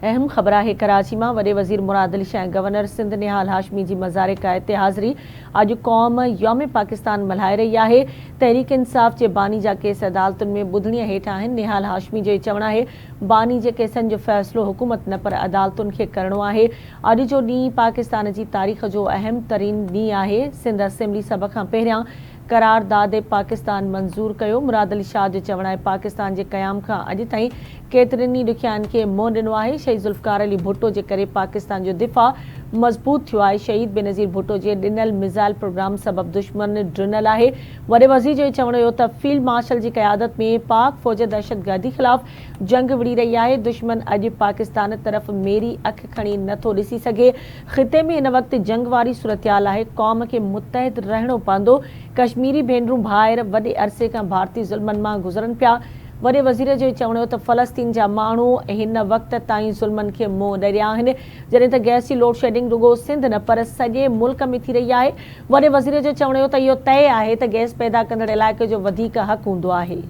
अहम ख़बर है कराची में वडे वज़ीर मुराद अली शाह गवर्नर सिंध निहाल हाशमी की मज़ार कायद ते हाज़िरी। अज कौम यौम पाकिस्तान मल्हाए रही है। तहरीक इंसाफ के बानी जा केस अदालतुन में बुधणीअ हेठ आहिनि। निहाल हाशमी जो चवण है बानी के केसन जो फ़ैसिलो हुकूमत न पर अदालतुन के करणो है। अज जो ॾींहुं पाकिस्तान की तारीख़ जो अहम तरीन ॾींहुं है। सिंध असेंबली सभ खां पहिरियां करारदाद पाकिस्तान मंजूर कयो। मुराद अली शाह जो चवण है पाकिस्तान के क़याम खां अज ताईं केतरनि ई ॾुखियानि खे मुंहुं ॾिनो आहे। शहीद ज़ुल्फ़िकार अली भुट्टो जे करे पाकिस्तान जो दिफ़ा मज़बूत थियो आहे। शहीद बेनज़ीर भुट्टो जे ॾिनल मिज़ाइल प्रोग्राम सबब दुश्मन ड्रिनल आहे। वॾे वज़ीर जो चवण हो त फील्ड मार्शल की क़यादत में पाक फ़ौज दहशतगर्दी ख़िलाफ़ जंग विड़ी रही है। दुश्मन अज पाकिस्तान तरफ़ मेरी अख खणी नथो ॾिसी सघे। ख़िते में इन वक्त जंग वारी सूरतहाल है। कौम के मुतहद रहणो पवंदो। कश्मीरी भेनरूं भाइर वॾे अरसे खां भारतीय ज़ुल्मनि मां गुज़रनि पिया। वडे वज़ीर जो चवण हो त फ़लस्तीन जा माण्हू हिन वक्त ताईं ज़ुल्मनि खे मुंहुं ॾेरिया आहिनि। जॾहिं त गैस की लोड शेडिंग रुगो सिंध न पर सॼे मुल्क में थी रही है। वडे वज़ीर जो चवण हो त इहो तय आहे त गैस पैदा कंदड़ इलाइक़े जो वधीक हक़ हूंदो आहे।